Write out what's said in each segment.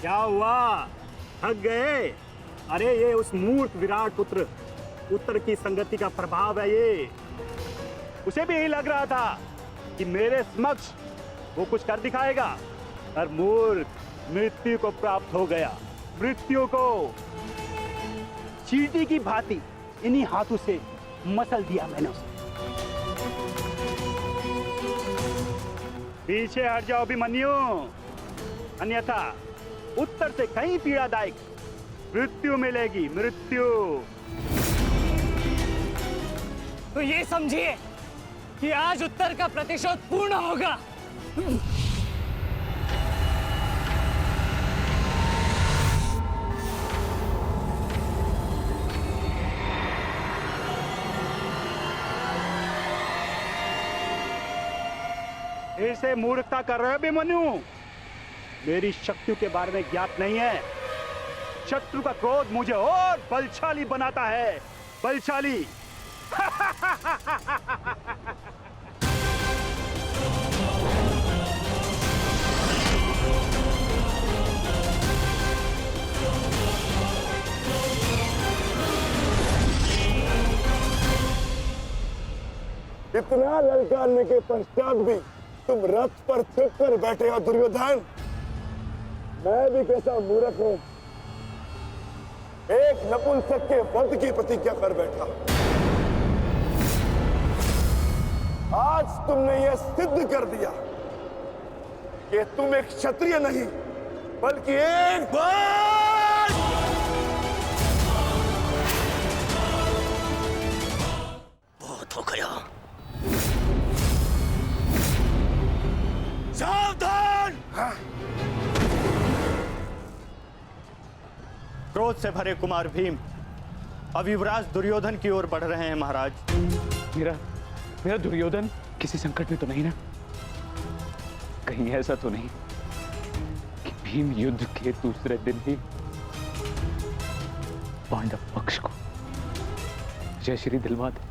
क्या हुआ, थक गए? अरे ये उस मूर्ख विराट पुत्र उत्तर की संगति का प्रभाव है ये। उसे भी यही लग रहा था कि मेरे समक्ष वो कुछ कर दिखाएगा, पर मूर्ख मृत्यु को प्राप्त हो गया। मृत्यु को चींटी की भांति इन्हीं हाथों से मसल दिया मैंने उसे। पीछे हट जाओ अभिमन्यु, अन्यथा उत्तर से कहीं पीड़ादायक मृत्यु मिलेगी, मृत्यु। तो ये समझिए कि आज उत्तर का प्रतिशोध पूर्ण होगा। फिर से मूर्खता कर रहे हो अभिमन्यु? मेरी शक्तियों के बारे में ज्ञात नहीं है। शत्रु का क्रोध मुझे और बलशाली बनाता है, बलशाली। इतना ललकारने के पश्चात भी तुम रथ पर छिप कर बैठे हो दुर्योधन। मैं भी कैसा मूर्ख हूं, एक नपुंसक के वध की प्रतिज्ञा कर बैठा। आज तुमने यह सिद्ध कर दिया कि तुम एक क्षत्रिय नहीं बल्कि एक बहुत हो गया। सावधान! क्रोध से भरे कुमार भीम अब युवराज दुर्योधन की ओर बढ़ रहे हैं महाराज। मेरा दुर्योधन किसी संकट में तो नहीं ना? कहीं ऐसा तो नहीं कि भीम युद्ध के दूसरे दिन ही पांडव पक्ष को जयश्री दिलवा दे?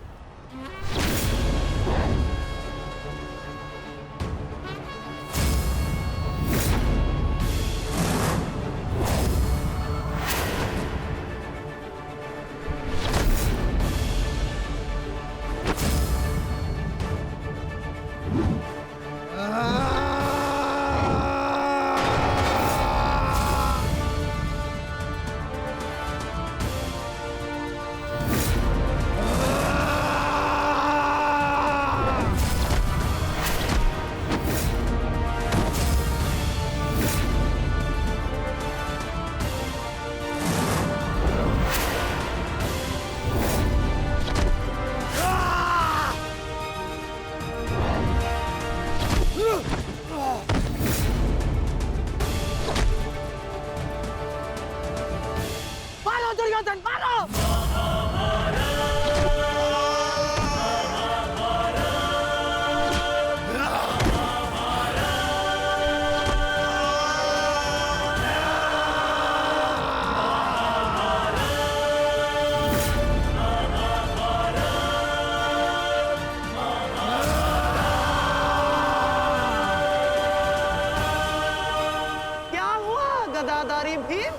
गदाधारी भीम,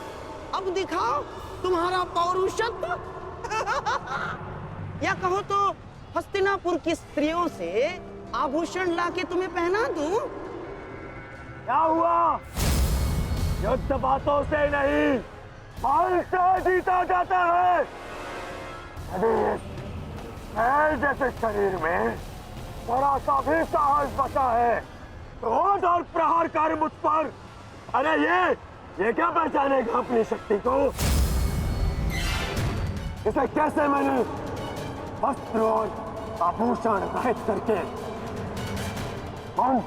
अब दिखाओ तुम्हारा पौरुषत्व। या कहो तो हस्तिनापुर की स्त्रियों से आभूषण लाके तुम्हें पहना दूं? क्या हुआ? युद्ध बातों से नहीं, बल से जीता जाता है। यदि मैं जैसे शरीर में थोड़ा सा भी साहस बचा है, क्रोध और प्रहार कर मुझ पर। अरे ये क्या पहचानेगा अपनी शक्ति को? इसे कैसे मैंने वस्त्र और आभूषण रहित करके उन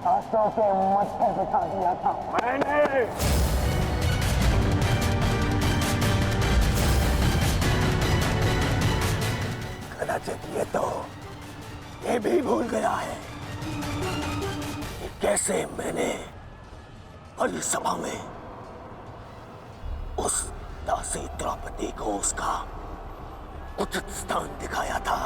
शास्त्रों के मध्य बिठा दिया था मैंने। कदाचित ये भी भूल गया है कि कैसे मैंने बलि सभा में उस दासी द्रौपदी को उसका उचित स्थान दिखाया था।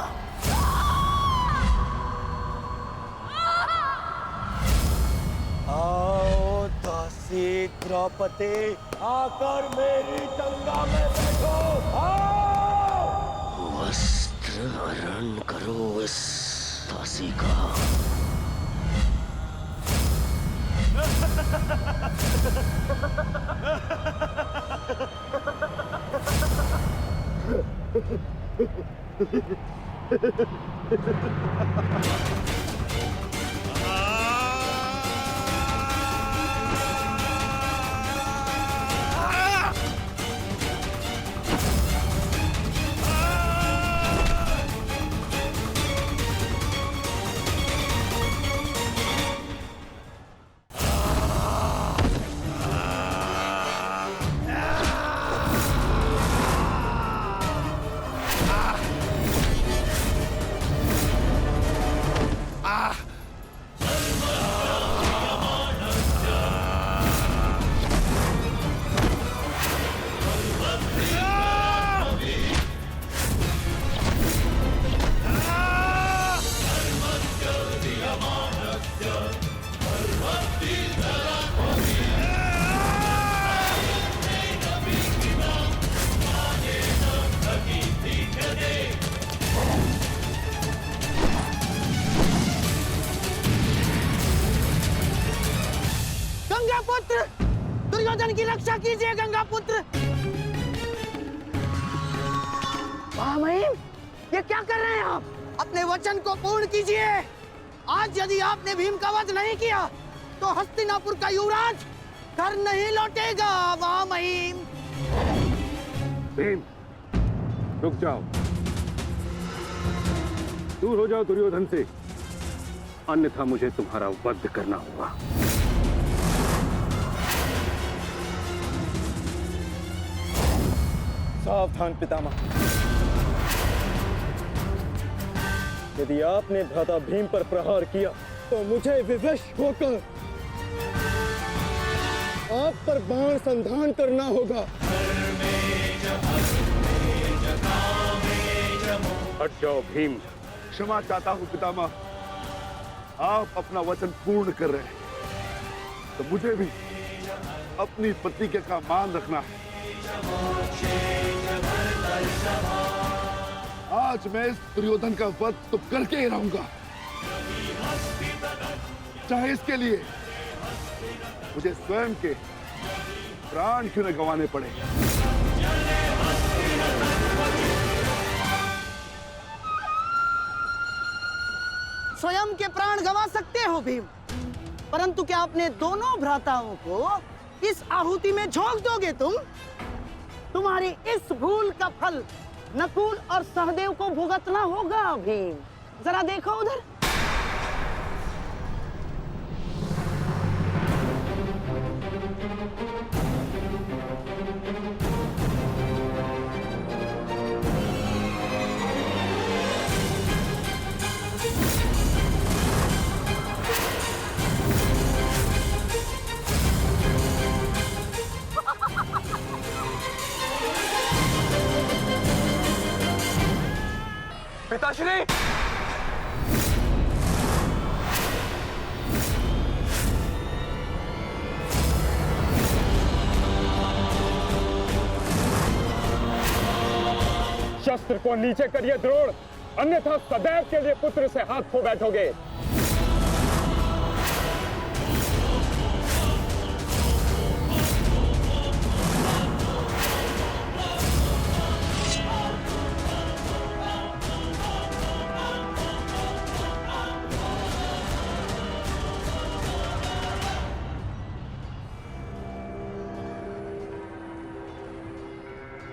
आओ दासी द्रौपदी आकर मेरी गंगा में बैठो। आओ। वस्त्र हरण करो इस दासी का। गंगा पुत्र, दुर्योधन की रक्षा कीजिए गंगा पुत्र। महामहिम, ये क्या कर रहे हैं आप? अपने वचन को पूर्ण कीजिए। आज यदि आपने भीम का वध नहीं किया तो हस्तिनापुर का युवराज घर नहीं लौटेगा। महामहिम, भीम, रुक जाओ। दूर हो जाओ दुर्योधन से, अन्यथा मुझे तुम्हारा वध करना होगा। सावधान पितामह, यदि आपने भ्राता भीम पर प्रहार किया तो मुझे विवश होकर आप पर बाण संधान करना होगा। हट जाओ भीम। क्षमा चाहता हूं पितामह, आप अपना वचन पूर्ण कर रहे हैं तो मुझे भी अपनी प्रतिज्ञा का मान रखना है। आज मैं इस दुर्योधन का वध तो करके ही रहूंगा, चाहे इसके लिए मुझे स्वयं के प्राण क्यों न गंवाने पड़े। स्वयं के प्राण गंवा सकते हो भीम, परंतु क्या अपने दोनों भ्राताओं को इस आहुति में झोंक दोगे तुम? तुम्हारी इस भूल का फल नकुल और सहदेव को भुगतना होगा भीम। जरा देखो उधर। पिताश्री, शस्त्र को नीचे करिए द्रोण, अन्यथा सदैव के लिए पुत्र से हाथ खो बैठोगे।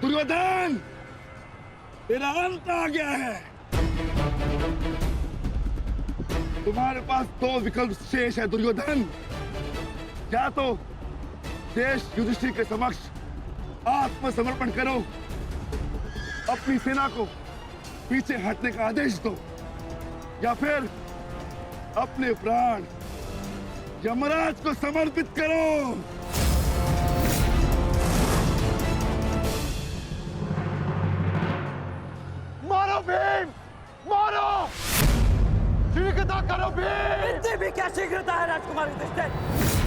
दुर्योधन, तेरा अंत आ गया है। तुम्हारे पास दो विकल्प शेष है दुर्योधन। या तो देश युधिष्ठिर के समक्ष आत्मसमर्पण करो, अपनी सेना को पीछे हटने का आदेश दो, या फिर अपने प्राण यमराज को समर्पित करो। मारो भीम, मारो! शीघ्रता करो भीम! इतनी भी क्या शीघ्रता है राजकुमार युधिष्ठिर?